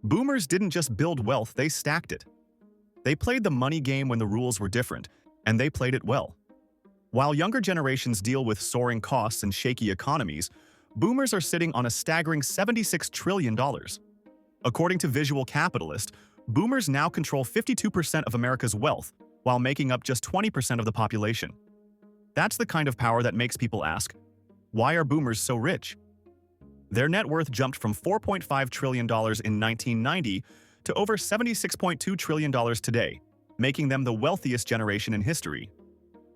Boomers didn't just build wealth, they stacked it. They played the money game when the rules were different, and they played it well. While younger generations deal with soaring costs and shaky economies, boomers are sitting on a staggering $76 trillion. According to Visual Capitalist, boomers now control 52% of America's wealth, while making up just 20% of the population. That's the kind of power that makes people ask, why are boomers so rich? Their net worth jumped from $4.5 trillion in 1990 to over $76.2 trillion today, making them the wealthiest generation in history.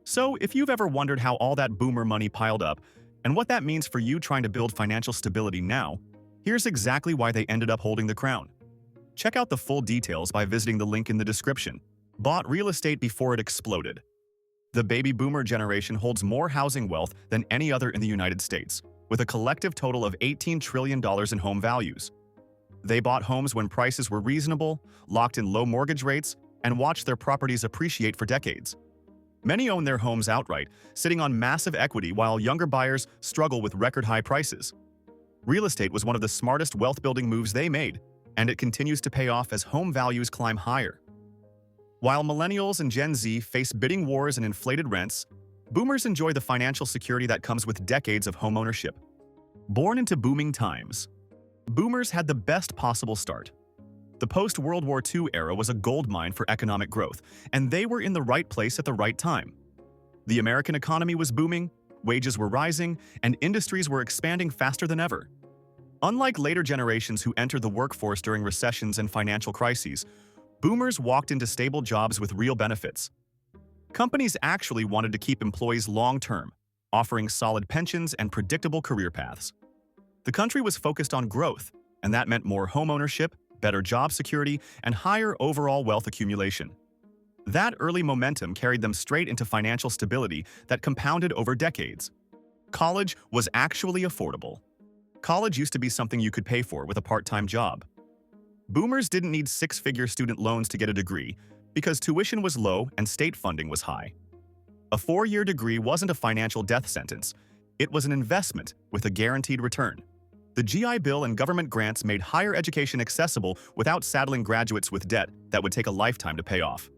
So, if you've ever wondered how all that boomer money piled up and what that means for you trying to build financial stability now, here's exactly why they ended up holding the crown. Check out the full details by visiting the link in the description. Bought real estate before it exploded. The baby boomer generation holds more housing wealth than any other in the United States, with a collective total of $18 trillion in home values. They bought homes when prices were reasonable, locked in low mortgage rates, and watched their properties appreciate for decades. Many own their homes outright, sitting on massive equity while younger buyers struggle with record-high prices. Real estate was one of the smartest wealth-building moves they made, and it continues to pay off as home values climb higher. While millennials and Gen Z face bidding wars and inflated rents, boomers enjoy the financial security that comes with decades of homeownership. Born into booming times, boomers had the best possible start. The post-World War II era was a goldmine for economic growth, and they were in the right place at the right time. The American economy was booming, wages were rising, and industries were expanding faster than ever. Unlike later generations who entered the workforce during recessions and financial crises, boomers walked into stable jobs with real benefits. Companies actually wanted to keep employees long-term, offering solid pensions and predictable career paths. The country was focused on growth, and that meant more homeownership, better job security, and higher overall wealth accumulation. That early momentum carried them straight into financial stability that compounded over decades. College was actually affordable. College used to be something you could pay for with a part-time job. Boomers didn't need six-figure student loans to get a degree because tuition was low and state funding was high. A four-year degree wasn't a financial death sentence. It was an investment with a guaranteed return. The GI Bill and government grants made higher education accessible without saddling graduates with debt that would take a lifetime to pay off.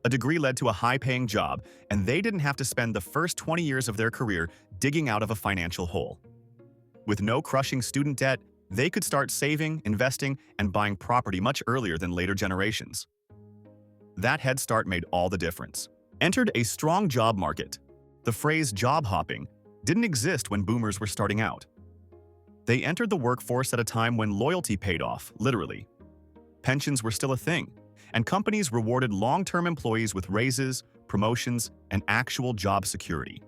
A degree led to a high-paying job, and they didn't have to spend the first 20 years of their career digging out of a financial hole. With no crushing student debt, they could start saving, investing, and buying property much earlier than later generations. That head start made all the difference. Entered a strong job market. The phrase job hopping didn't exist when boomers were starting out. They entered the workforce at a time when loyalty paid off, literally. Pensions were still a thing, and companies rewarded long-term employees with raises, promotions, and actual job security.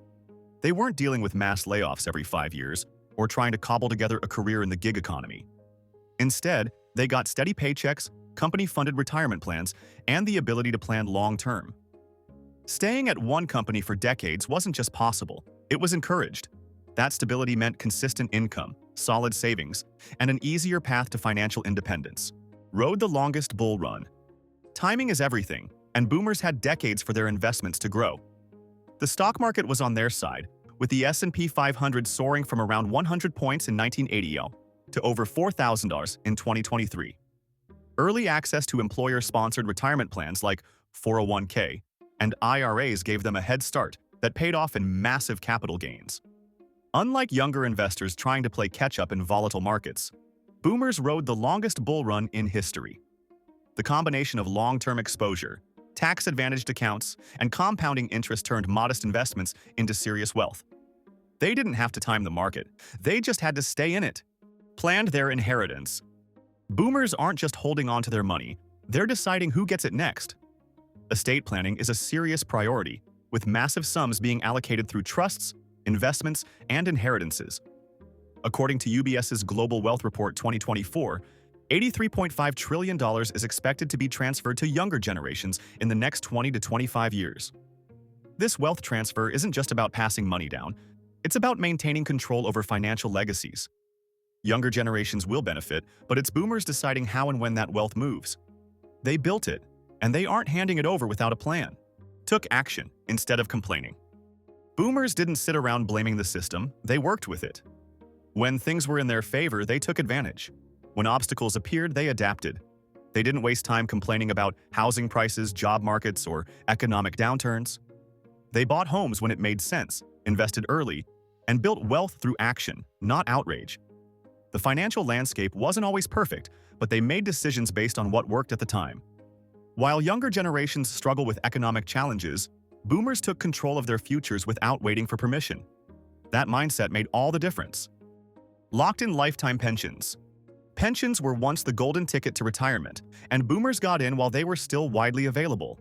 They weren't dealing with mass layoffs every 5 years or trying to cobble together a career in the gig economy. Instead, they got steady paychecks, company-funded retirement plans, and the ability to plan long-term. Staying at one company for decades wasn't just possible, it was encouraged. That stability meant consistent income, solid savings, and an easier path to financial independence. Rode the longest bull run. Timing is everything, and boomers had decades for their investments to grow. The stock market was on their side, with the S&P 500 soaring from around 100 points in 1980 to over $4,000 in 2023. Early access to employer-sponsored retirement plans like 401k and IRAs gave them a head start that paid off in massive capital gains. Unlike younger investors trying to play catch-up in volatile markets, boomers rode the longest bull run in history. The combination of long-term exposure, tax-advantaged accounts, and compounding interest turned modest investments into serious wealth. They didn't have to time the market, they just had to stay in it. Planned their inheritance. Boomers aren't just holding on to their money, they're deciding who gets it next. Estate planning is a serious priority, with massive sums being allocated through trusts, investments, and inheritances. According to UBS's Global Wealth Report 2024, $83.5 trillion is expected to be transferred to younger generations in the next 20 to 25 years. This wealth transfer isn't just about passing money down, it's about maintaining control over financial legacies. Younger generations will benefit, but it's boomers deciding how and when that wealth moves. They built it, and they aren't handing it over without a plan. Took action instead of complaining. Boomers didn't sit around blaming the system, they worked with it. When things were in their favor, they took advantage. When obstacles appeared, they adapted. They didn't waste time complaining about housing prices, job markets, or economic downturns. They bought homes when it made sense, invested early, and built wealth through action, not outrage. The financial landscape wasn't always perfect, but they made decisions based on what worked at the time. While younger generations struggle with economic challenges, boomers took control of their futures without waiting for permission. That mindset made all the difference. Locked-in lifetime pensions. Pensions were once the golden ticket to retirement, and boomers got in while they were still widely available.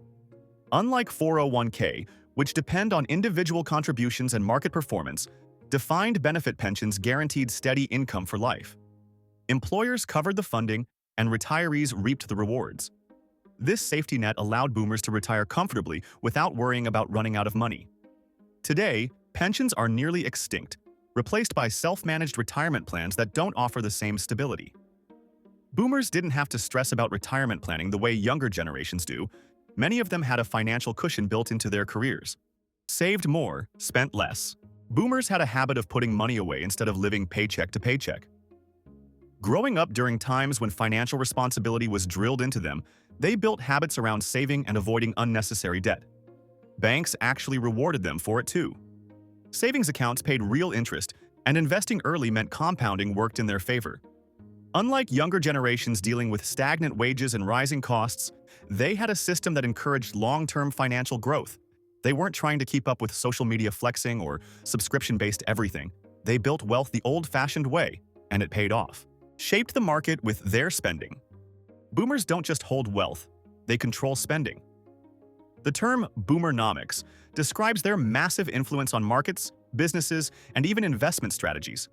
Unlike 401k, which depend on individual contributions and market performance, defined benefit pensions guaranteed steady income for life. Employers covered the funding, and retirees reaped the rewards. This safety net allowed boomers to retire comfortably without worrying about running out of money. Today, pensions are nearly extinct, replaced by self-managed retirement plans that don't offer the same stability. Boomers didn't have to stress about retirement planning the way younger generations do. Many of them had a financial cushion built into their careers. Saved more, spent less. Boomers had a habit of putting money away instead of living paycheck to paycheck. Growing up during times when financial responsibility was drilled into them, they built habits around saving and avoiding unnecessary debt. Banks actually rewarded them for it too. Savings accounts paid real interest, and investing early meant compounding worked in their favor. Unlike younger generations dealing with stagnant wages and rising costs, they had a system that encouraged long-term financial growth. They weren't trying to keep up with social media flexing or subscription-based everything. They built wealth the old-fashioned way, and it paid off. Shaped the market with their spending. Boomers don't just hold wealth, they control spending. The term boomernomics describes their massive influence on markets, businesses, and even investment strategies.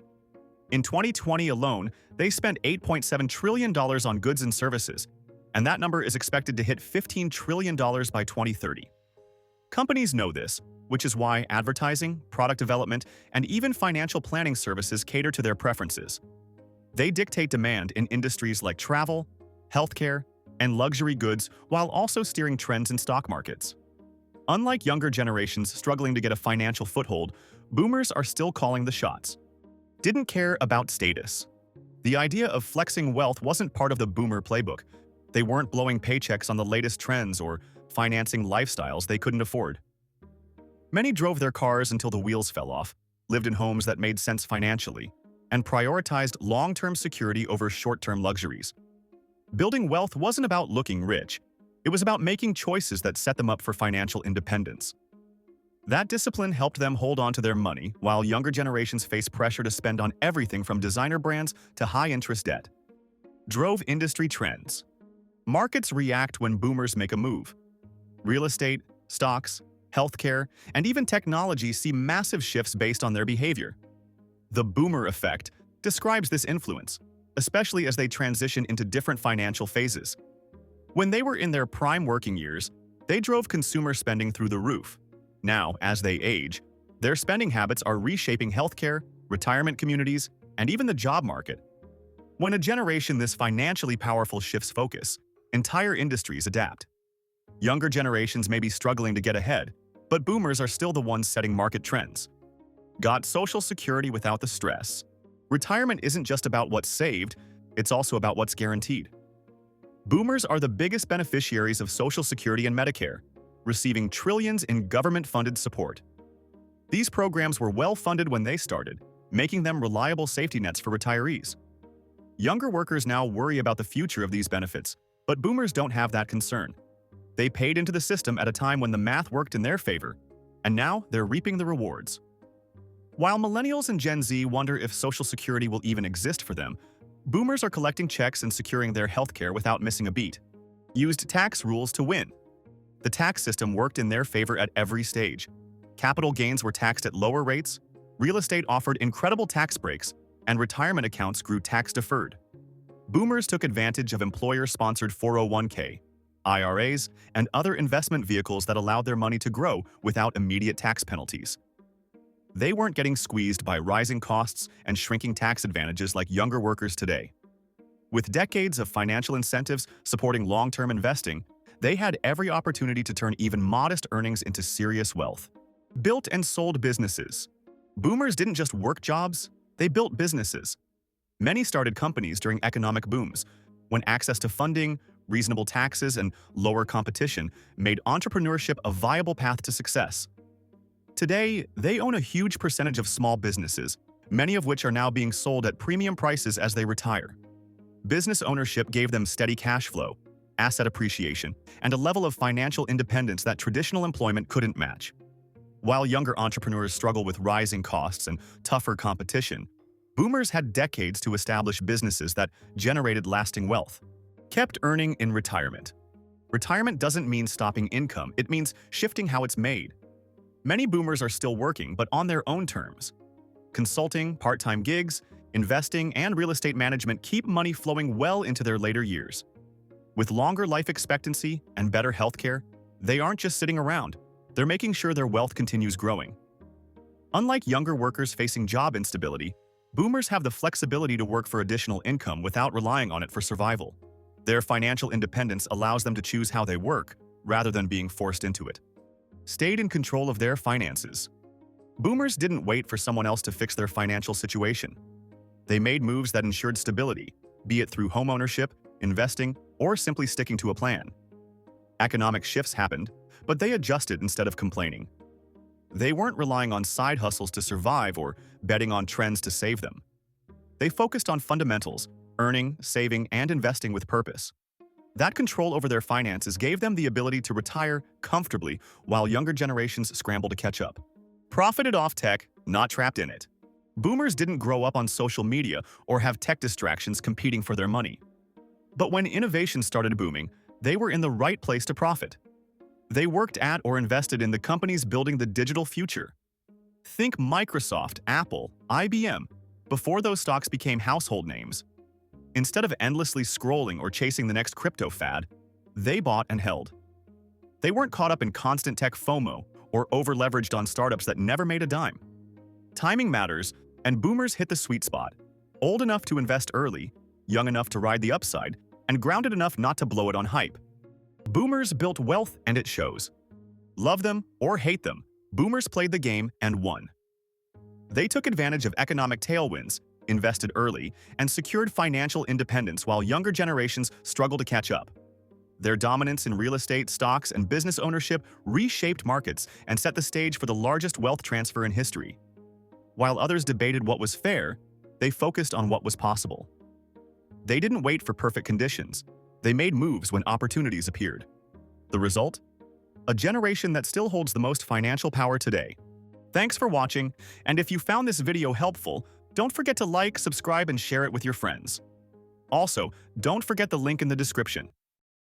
In 2020 alone, they spent $8.7 trillion on goods and services, and that number is expected to hit $15 trillion by 2030. Companies know this, which is why advertising, product development, and even financial planning services cater to their preferences. They dictate demand in industries like travel, healthcare, and luxury goods while also steering trends in stock markets. Unlike younger generations struggling to get a financial foothold, boomers are still calling the shots. Didn't care about status. The idea of flexing wealth wasn't part of the boomer playbook. They weren't blowing paychecks on the latest trends or financing lifestyles they couldn't afford. Many drove their cars until the wheels fell off, lived in homes that made sense financially, and prioritized long-term security over short-term luxuries. Building wealth wasn't about looking rich. It was about making choices that set them up for financial independence. That discipline helped them hold on to their money, while younger generations face pressure to spend on everything from designer brands to high-interest debt. Drove industry trends. Markets react when boomers make a move. Real estate, stocks, healthcare, and even technology see massive shifts based on their behavior. The boomer effect describes this influence, especially as they transition into different financial phases. When they were in their prime working years, they drove consumer spending through the roof. Now, as they age, their spending habits are reshaping healthcare, retirement communities, and even the job market. When a generation this financially powerful shifts focus, entire industries adapt. Younger generations may be struggling to get ahead, but boomers are still the ones setting market trends. Got social security without the stress. Retirement isn't just about what's saved, it's also about what's guaranteed. Boomers are the biggest beneficiaries of Social Security and Medicare, receiving trillions in government-funded support. These programs were well-funded when they started, making them reliable safety nets for retirees. Younger workers now worry about the future of these benefits, but boomers don't have that concern. They paid into the system at a time when the math worked in their favor, and now they're reaping the rewards. While millennials and Gen Z wonder if Social Security will even exist for them, boomers are collecting checks and securing their healthcare without missing a beat. Used tax rules to win. The tax system worked in their favor at every stage. Capital gains were taxed at lower rates, real estate offered incredible tax breaks, and retirement accounts grew tax-deferred. Boomers took advantage of employer-sponsored 401k, IRAs, and other investment vehicles that allowed their money to grow without immediate tax penalties. They weren't getting squeezed by rising costs and shrinking tax advantages like younger workers today. With decades of financial incentives supporting long-term investing, they had every opportunity to turn even modest earnings into serious wealth. Built and sold businesses. Boomers didn't just work jobs, they built businesses. Many started companies during economic booms, when access to funding, reasonable taxes, and lower competition made entrepreneurship a viable path to success. Today, they own a huge percentage of small businesses, many of which are now being sold at premium prices as they retire. Business ownership gave them steady cash flow, asset appreciation, and a level of financial independence that traditional employment couldn't match. While younger entrepreneurs struggle with rising costs and tougher competition, boomers had decades to establish businesses that generated lasting wealth. Kept earning in retirement. Retirement doesn't mean stopping income, it means shifting how it's made. Many boomers are still working, but on their own terms. Consulting, part-time gigs, investing, and real estate management keep money flowing well into their later years. With longer life expectancy and better healthcare, they aren't just sitting around, they're making sure their wealth continues growing. Unlike younger workers facing job instability, boomers have the flexibility to work for additional income without relying on it for survival. Their financial independence allows them to choose how they work, rather than being forced into it. Stayed in control of their finances. Boomers didn't wait for someone else to fix their financial situation. They made moves that ensured stability, be it through homeownership, investing, or simply sticking to a plan. Economic shifts happened, but they adjusted instead of complaining. They weren't relying on side hustles to survive or betting on trends to save them. They focused on fundamentals, earning, saving, and investing with purpose. That control over their finances gave them the ability to retire comfortably while younger generations scramble to catch up. Profited off tech, not trapped in it. Boomers didn't grow up on social media or have tech distractions competing for their money. But when innovation started booming, they were in the right place to profit. They worked at or invested in the companies building the digital future. Think Microsoft, Apple, IBM, before those stocks became household names. Instead of endlessly scrolling or chasing the next crypto fad, they bought and held. They weren't caught up in constant tech FOMO or over-leveraged on startups that never made a dime. Timing matters, and boomers hit the sweet spot. Old enough to invest early, young enough to ride the upside, and grounded enough not to blow it on hype. Boomers built wealth, and it shows. Love them or hate them, boomers played the game and won. They took advantage of economic tailwinds, invested early, and secured financial independence while younger generations struggle to catch up. Their dominance in real estate, stocks, and business ownership reshaped markets and set the stage for the largest wealth transfer in history. While others debated what was fair, they focused on what was possible. They didn't wait for perfect conditions. They made moves when opportunities appeared. The result? A generation that still holds the most financial power today. Thanks for watching, and if you found this video helpful, don't forget to like, subscribe, and share it with your friends. Also, don't forget the link in the description.